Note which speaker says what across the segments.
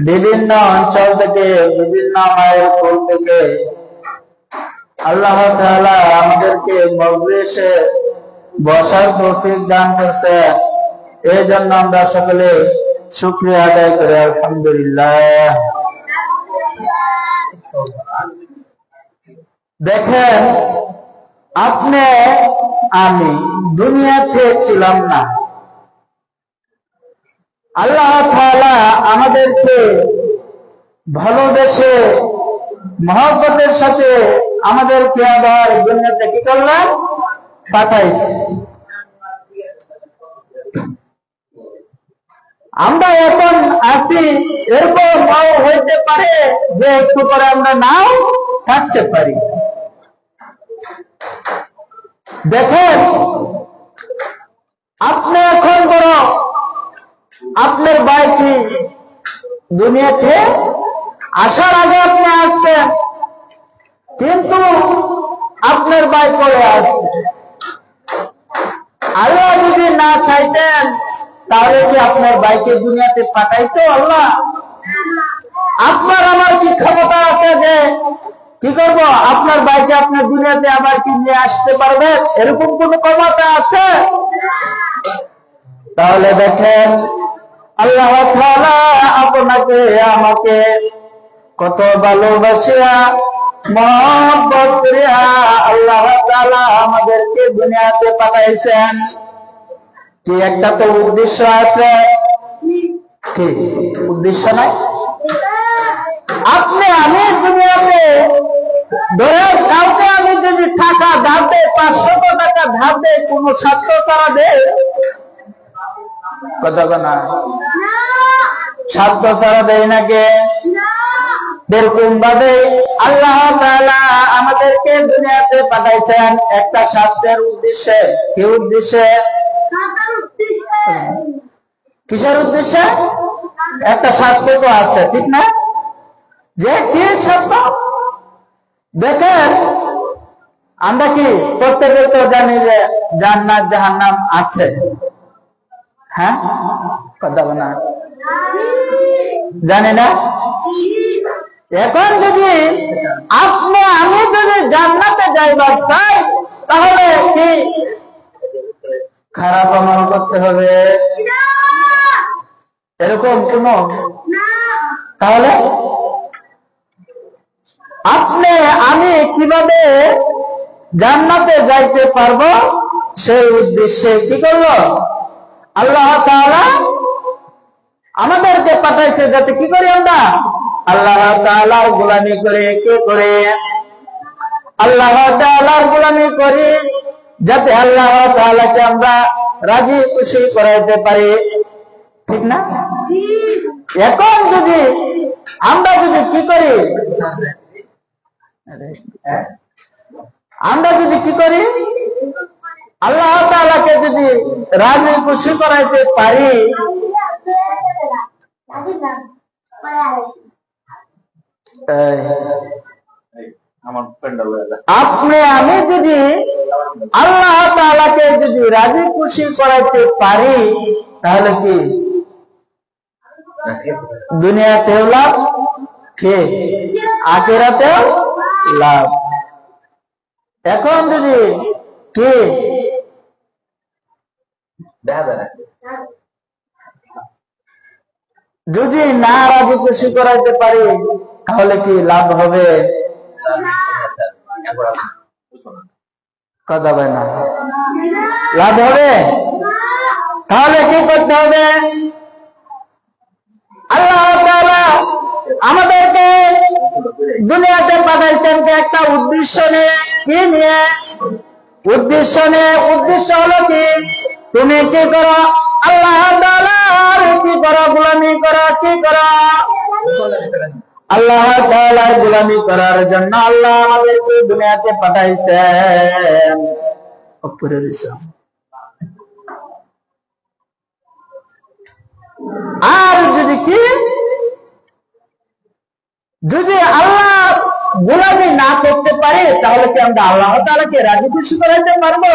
Speaker 1: বিভিন্ন অঞ্চল থেকে, বিভিন্ন মায়ের কোল থেকে আল্লাহ তাআলা আমাদেরকে মজলিসে বসার তৌফিক দান করছে। এই জন্য আমরা সকলে শুকরিয়া আদায় করি আলহামদুলিল্লাহ। দেখেন, আপনি আমি দুনিয়াতে ছিলাম না, আল্লাহ তাআলা আমাদেরকে ভালোবেসে মহব্বতের সাথে আমাদেরকে আবার দুনিয়াতে কি করলেন? পাঠাইছে। আমরা এখন আছি, এরপর হইতে পারে যে একটু পরে আমরা নাও থাকতে পারি। দেখেন, আপনি এখন বড়, আপনার ভাই কি দুনিয়াতে আসার আগে আপনি আসবেন, কিন্তু আপনার ভাই পরে আসছে। আল্লাহ যদি না চাইতেন তাহলে কি আপনার ভাইকে দুনিয়াতে পাঠাইতো আল্লাহ? আপনার আমার কি ক্ষমতা আছে যে কি করব আপনার ভাইকে আপনার দুনিয়াতে আবার কি নিয়ে আসতে পারবে? এরকম কোন ক্ষমতা আছে? তাহলে দেখেন, আল্লাহ তাআলা আপনাকে আমাকে কত ভালোবাসিয়া মহব্বত করিয়া আল্লাহ তাআলা আমাদেরকে দুনিয়াতে পাঠাইছেন। কি একটা তো উদ্দেশ্য আছে, কি উদ্দেশ্য নাই? আপনি আমি দুনিয়াতে ধরে কাউকে আমি যদি টাকা ধার দেয়, 500 টাকা ধার দেয়, কোন স্বার্থ ছাড়া দেয়? কথা না, স্বার্থ ছাড়া দেয় নাকি? এরকম ভাবে আল্লাহ তাআলা আমাদেরকে দুনিয়াতে পাঠাইছেন একটা স্বার্থের উদ্দেশ্যে। কি উদ্দেশ্যে? কিসের উদ্দেশ্যে? একটা স্বার্থ তো আছে, ঠিক না? যে কি স্বার্থ? দেখেন, আমরা কি প্রত্যেকে তো জানি যে জান্নাত জাহান্নাম আছে, হ্যাঁ? কথা বলা জানি না। এখন যদি আপনি আমি যদি জান্নাতে যাই বাস্তায়, তাহলে কি খারাপ আমল করতে হবে? এরকম কোন? তাহলে আপনি আমি কিভাবে জান্নাতে যাইতে পারবো সেই উদ্দেশ্যে কি করলো আল্লাহ তাআলা আমাদেরকে পাঠাইছে, যাতে কি করি আমরা আল্লাহ তাআলার গোলামি করে, কি করে আল্লাহ তাআলার গোলামি করি, যাতে আল্লাহ তাআলাকে আমরা রাজি খুশি করাইতে পারি, ঠিক না? এখন যদি আমরা যদি কি করি, আমরা যদি কি করি আল্লাহ তাআলাকে যদি রাজি খুশি করাইতে পারি, আপনি আমি যদি আল্লাহ তাআলাকে যদি রাজি খুশি করাইতে পারি, তাহলে কি দুনিয়াতেও লাভ, কে আখিরাতেও লাভ। এখন যদি কি যদি না রাজি খুশি করাইতে পারি, তাহলে কি লাভ হবে? কথা বলে না, লাভ হবে? তাহলে কি করতে হবে? আল্লাহ তাআলা আমাদেরকে দুনিয়াতে পাঠাইছেন একটা উদ্দেশ্য নিয়ে। কি নিয়ে? উদ্দেশ্য নিয়ে। উদ্দেশ্য হলো কি, তুমি কি করো আল্লাহ তাআলার কি করো, গোলামি করো, কি করো আল্লাহ তাআলার গোলামি করার জন্য আল্লাহ আমাদেরকে দুনিয়াতে পাঠাইছেন। আর যদি কি যদি আল্লাহ গোলামি না করতে পারি, তাহলে কি আমরা আল্লাহ তাআলাকে রাজি খুশি করাইতে পারবো?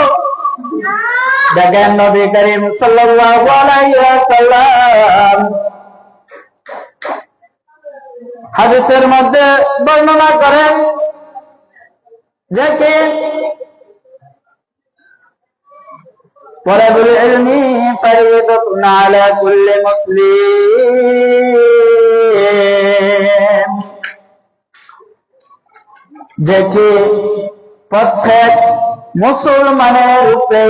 Speaker 1: দেখেন, নবী করিম সাল্লাল্লাহু আলাইহি ওয়াসাল্লাম হাদিসের মধ্যে বর্ণনা করেন যে কি তলাবুল ইলমি ফরিদাতুন আলা কুল্লি মুসলিম, যে কি প্রত্যেক মুসলমানের উপরে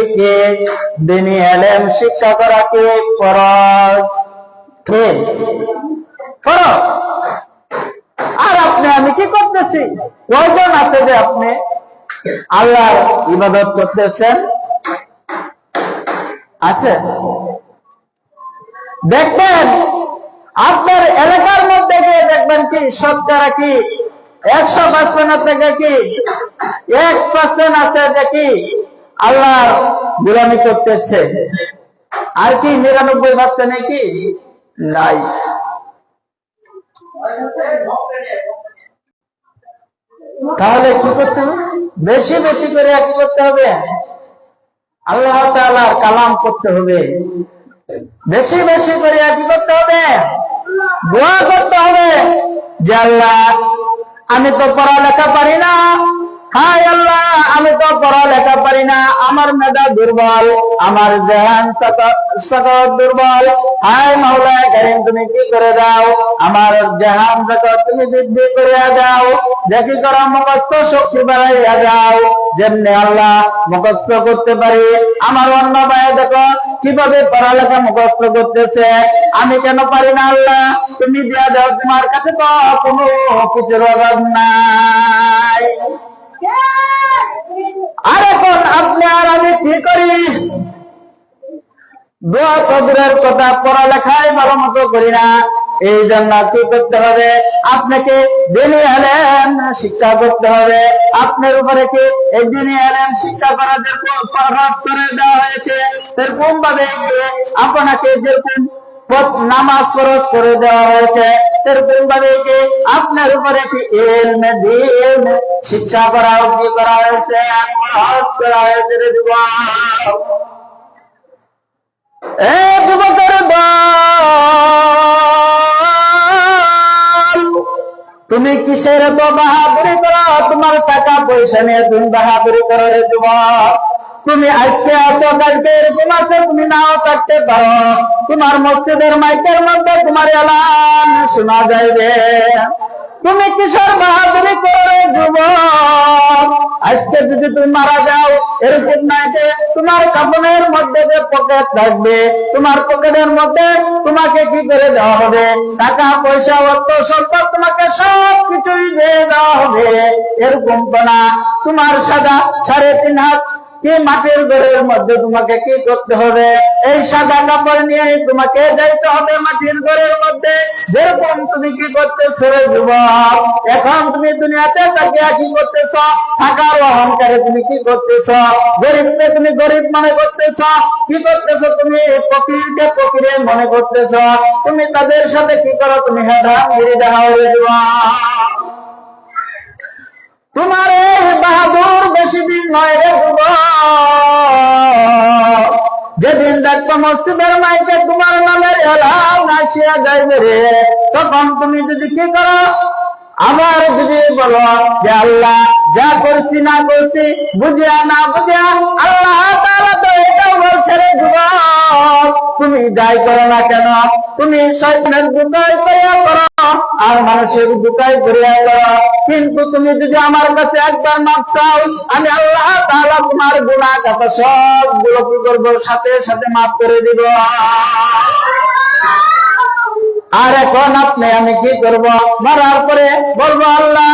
Speaker 1: দ্বীনি ইলম শিক্ষা করা কি ফরজ। আর আপনি আমি কি করতেছি? কয়জন আছে যে আপনি আল্লাহর ইবাদত করতেছেন? আছে? দেখবেন আপনার এলাকার মধ্যে গিয়ে দেখবেন কি শতকরা কি 100% থেকে কি 1% আছে যে কি আল্লাহর গোলামি করতেছে, আর কি 99% কি নাই। তাহলে কি করতে হবে? বেশি বেশি করে কি করতে হবে? আল্লাহ তাআলার কালাম করতে হবে। বেশি বেশি করে কি করতে হবে? দোয়া করতে হবে যে আল্লাহ আমি তো পড়ালেখা পারি না, হায় আল্লাহ আমি তো পড়ালেখা পারি না, আমার মেধা দুর্বল, আমার জেহান সাকাত দুর্বল, হায় মাওলা কারীম তুমি কি করে দাও, আমার জেহান সাকাত তুমি বৃদ্ধি করে দাও, দেখি করো মুখস্থ শক্তি বাড়াইয়া দাও, যেমনি আল্লাহ মুখস্থ করতে পারি। আমার অন্য ভাই দেখো কিভাবে পড়ালেখা মুখস্থ করতেছে, আমি কেন পারি না? আল্লাহ তুমি দিয়া দাও, তোমার কাছে তো কোনো কিছুর অভাব নাই। আর এখন আপনি আর আমি কি করি? দোয়া কবুলের কথা, পড়ালেখায় ভালো মতো করি না। এই জন্য কি করতে হবে? আপনাকে দ্বীনি ইলম শিক্ষা করতে হবে। আপনার উপরে কি এই দ্বীনি ইলম শিক্ষা করা যেরকম ফরজ করে দেওয়া হয়েছে, সেরকম ভাবে আপনাকে যেরকম নামাজ ফরজ করে দেওয়া হয়েছে, সেরকম ভাবে কি আপনার উপরে কি ইলমে দ্বীন শিক্ষা করা কি করা হয়েছে, ফরজ করা হয়েছে। রে যুবক, যুবকের দল, তুমি কিসের তো বাহাদুরি করো? তোমার টাকা পয়সা নিয়ে তুমি বাহাদুরি করো। রে যুবক, তুমি আজকে আসো, কালকে এরকম আছে তুমি নাও থাকতে পারো। তোমার মসজিদের মাইকের মধ্যে তোমার এলান শোনা যাইবে। তুমি কিসের বাহাদুরি করো? রে যুবক, আজকে যদি তুমি মারা যাও, এরকম নাই যে তোমার কাপড়ের মধ্যে যে পকেট থাকবে, তোমার পকেটের মধ্যে তোমাকে কি করে দেওয়া হবে? টাকা পয়সা অর্থ সম্পদ তোমাকে সব কিছুই দিয়ে দেওয়া হবে, এরকম তো না। তোমার সাদা 3.5 হাত কি মাটির ঘরের মধ্যে তোমাকে কি করতে হবে? এই সাদা কাপড় নিয়ে তোমাকে যাইতে হবে মাটির ঘরের মধ্যে। যেরকম তুমি কি করতেছ রে যুবক, এখন তুমি দুনিয়াতে তাকিয়া কি করতেছ? টাকার অহংকারে তুমি কি করতেছ? গরিবকে তুমি গরিব মনে করতেছ, কি করতেছ? তুমি ফকিরকে ফকিরে মনে করতেছ। তুমি তাদের সাথে কি করো? তুমি হেদাগিরি দেখাও রে যুবক। তোমার এই বাহাদুর বেশি দিন নয় রে যুবক, যেদিন দেখো মসজিদের মাইকে তোমার নামের এলান আসিয়া যাইবে রে, তখন তুমি যদি কি করো? আবার যদি বলো যে আল্লাহ যা করছি না করছি, বুঝিয়া না বুঝিয়া, আল্লাহ তাআলা তো এটাও বলছে রে যুবক, তুমি যাই করো না কেন, তুমি শয়তানের দুটাই করিয়া করো আর মানুষের দুটাই করিয়া করো, কিন্তু তুমি যদি আমার কাছে একবার মাপ চাও, আমি আল্লাহ তাআলা তোমার গুনাহ কথা সবগুলো কি করবো? সাথে সাথে মাফ করে দিব। আর এখন আপনি আমি কি করব? মরার পরে বলবো আল্লাহ,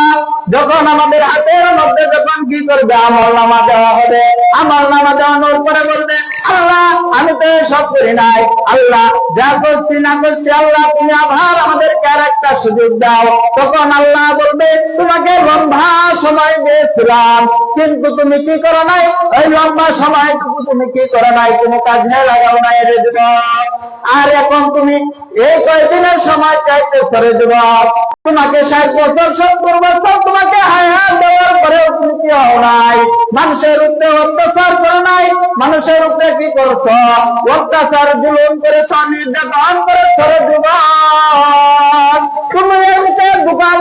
Speaker 1: যখন আমাদের হাতের মধ্যে যখন কি করবে আমলনামা দেওয়া হবে, আমলনামা দেওয়ানোর পরে বলবে আল্লাহ আমি তো সব করি নাই, আল্লাহ যা করছি না করছি, আল্লাহ তুমি আবার আমাদেরকে আর একটা সুযোগ দাও। তখন আল্লাহ বলবে তোমাকে লম্বা সময় দিয়েছিলাম, কিন্তু তুমি কি করো নাই? ওই লম্বা সময়টুকু তুমি কি করো নাই? কোনো কাজে লাগাও নাই রে যুবক। আর এখন তুমি এই কয়েকদিনের সময় চাইতেছ রে যুবক, তোমাকে 60 বছর 70 বছর তোমাকে হায়াত দেওয়ার পরেও তুমি কি হও নাই? মানুষের উপরে অত্যাচার করো নাই? মানুষের উপরে কি করছ? অত্যাচার জুলুম করেছ, নির্যাতন করেছ রে যুবক। তুমি এমনিতে দোকান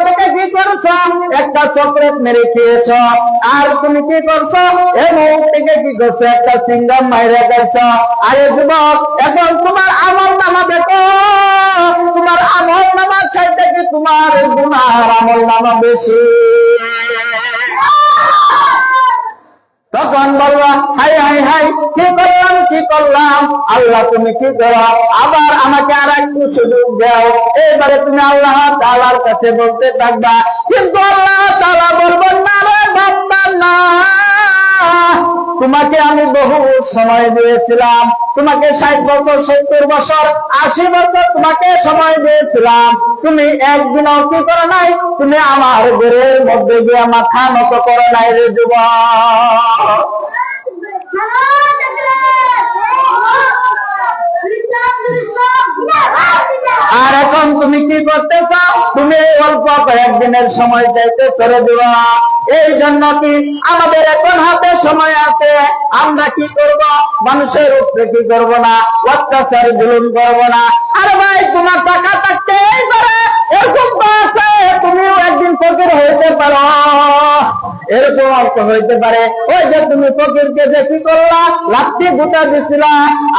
Speaker 1: একটা চকলেট মেরে খেয়েছ, আর তুমি কি করছো, এই মুখ থেকে কি করছো, একটা সিঙ্গাম মাইরে গেছো। আরে যুবক, এখন তোমার আমল নামা দেখো, তোমার আমল নামার চাইতে কি তোমার গুনার আমল নামা বেশি। তখন বলবা, হাই হাই হাই, কি করলাম কি করলাম। আল্লাহ তুমি কি করো, আবার আমাকে আর একটু সুযোগ দাও। এবারে তুমি আল্লাহ তাআলার কাছে বলতে থাকবা, কিন্তু আল্লাহ তাআলা বলবেন, না রে বান্দা না, তোমাকে আমি বহু সময় দিয়েছিলাম, তোমাকে 60 বছর 70 বছর 80 বছর তোমাকে সময় দিয়েছিলাম, তুমি একদিনও কি করো নাই, তুমি আমার ঘরের মধ্যে গিয়ে মাথা নত করো নাই রে যুবক। আর এখন তুমি কি করতেছ, তুমি অল্প কয়েকদিনের সময় চাইতে ছেড়ে দিবা। এই জন্য কি আমাদের এখন হাতে সময় আছে, আমরা কি করব, মানুষের উপরে কি করব না, অত্যাচার জুলুম করব না। আর ভাই তোমার টাকা থাকতেই পারে, এরকম তো আছে, তুমিও একদিন ফকির হইতে পারো, এরকম অর্থ হইতে পারে। ওই যে তুমি ফকিরকে যে কি করলা, লাঠি গুটা দিছিলা,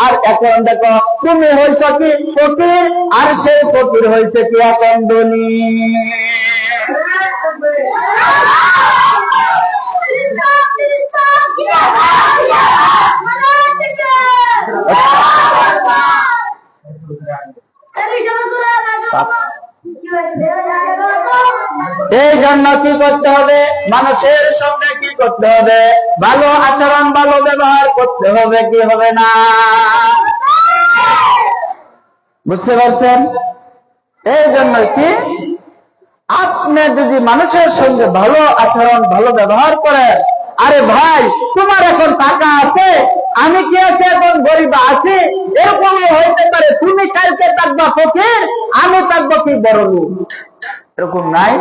Speaker 1: আর এখন দেখো তুমি হইছ কি ফকির, আর সেই ফকির হইছে কি এখন ধনী। এই জন্য কি করতে হবে, মানুষের সঙ্গে কি করতে হবে, ভালো আচরণ ভালো ব্যবহার করতে হবে, কি হবে না, বুঝতে পারছেন? এই জন্য কি আপনি যদি মানুষের সঙ্গে ভালো আচরণ ভালো ব্যবহার করেন, আরে ভাই তোমার এখন টাকা আছে, আমি কি আছে এখন গরিব আছি, এরকমই হইতে পারে, তুমি কালকে থাকবা ফকির, আমি থাকবো কি বড় লোক, এরকম নাই?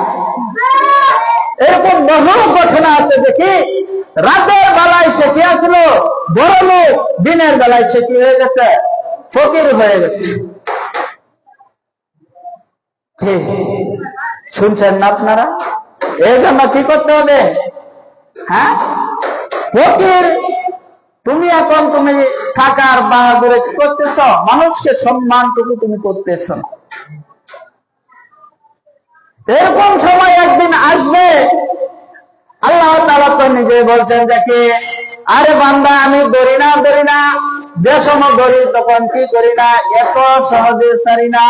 Speaker 1: এরকম বহু ঘটনা আছে দেখি, রাতের বেলায় সে কি আসলো বড় লোক, দিনের বেলায় সে কি হয়ে গেছে, ফকির হয়ে গেছে। শুনছেন না আপনারা? এই জন্য কি করতে হবে, হ্যাঁ ফকির তুমি এখন তুমি টাকার বাহাদুরে কি করতেছ, মানুষকে সম্মানটুকু তুমি করতেছ না। এরকম সময় একদিন আসবে, আল্লাহ তাআলা তো নিজে বলছেন দেখে, আরে বান্দা আমি ধরি না যে সময় ধরি তখন কি করি না, এত সহজে ছাড়ি না।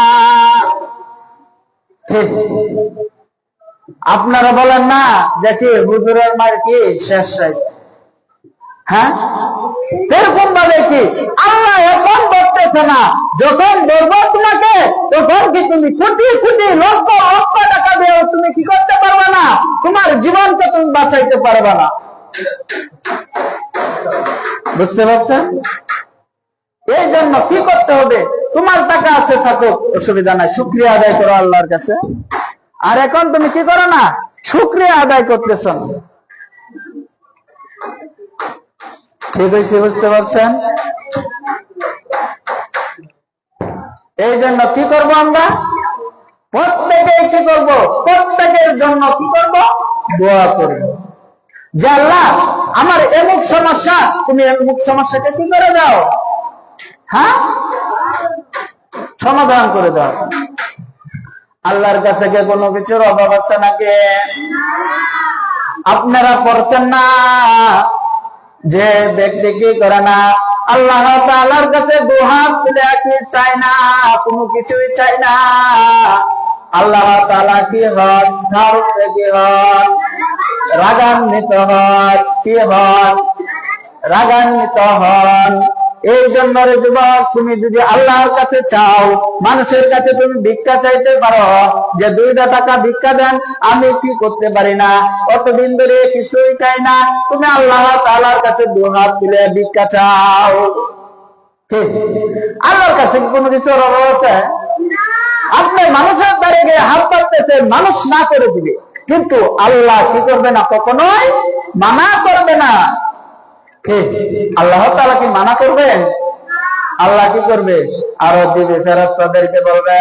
Speaker 1: আপনারা বলেন না যে কি হুজুরের মার কি শেষ নাই, হ্যাঁ এরকম ভাবে কি আল্লাহ এখন করতেছে না, যখন ধরবো তোমাকে তখন কি তুমি কোটি কোটি লক্ষ লক্ষ টাকা দিয়েও তুমি কি করতে পারবে না, তোমার জীবনকে তুমি বাঁচাইতে পারবে না। বুঝতে পারছেন? এই জন্য কি করতে হবে, তোমার টাকা আছে থাকুক অসুবিধা নাই, শুকরিয়া আদায় করো আল্লাহর কাছে। আর এখন তুমি কি করো না, শুকরিয়া আদায় করতেছ না। ঠিক হয়েছে? বুঝতে পারছেন? এই জন্য কি করব আমরা, প্রত্যেকে কি করব, প্রত্যেকের জন্য কি করব, দোয়া করব যে আল্লাহ আমার এমুক সমস্যা, তুমি এমুক সমস্যাকে কি করে দাও, হ্যাঁ সমাধান করে দাও। আল্লাহর কাছে কে কোনো কিছুর অভাব আছে নাকি? আপনারা পড়ছেন না যে ব্যক্তি কি করে না, আল্লাহ তাআলার কাছে দুহাত তুলে কি চায় না, কোনো কিছুই চায় না, আল্লাহ তাআলা কি হন, তার উপরে কি হন, রাগান্বিত হন, কি হন, রাগান্বিত হন। এই জন্য রে যুবক, তুমি যদি আল্লাহর কাছে চাও, মানুষের কাছে তুমি ভিক্ষা চাইতে পারো যে 2টা টাকা ভিক্ষা দেন, আমি কি করতে পারি না, কতদিন ধরে কিছুই চাই না, তুমি আল্লাহ তাআলার কাছে 2 হাত তুলে ভিক্ষা চাও। ঠিক, আল্লাহর কাছে কোনো কিছুর অভাব আছে? আপনি মানুষের দ্বারে গিয়ে হাত পাততেছেন, মানুষ না করে দিবে, কিন্তু আল্লাহ কি করবে না, কখনোই মানা করবে না। ঠিক, আল্লাহ তাআলা কি মানা করবেন? আল্লাহ কি করবে, আরো দিবে ফেরেশতাদেরকে বলবে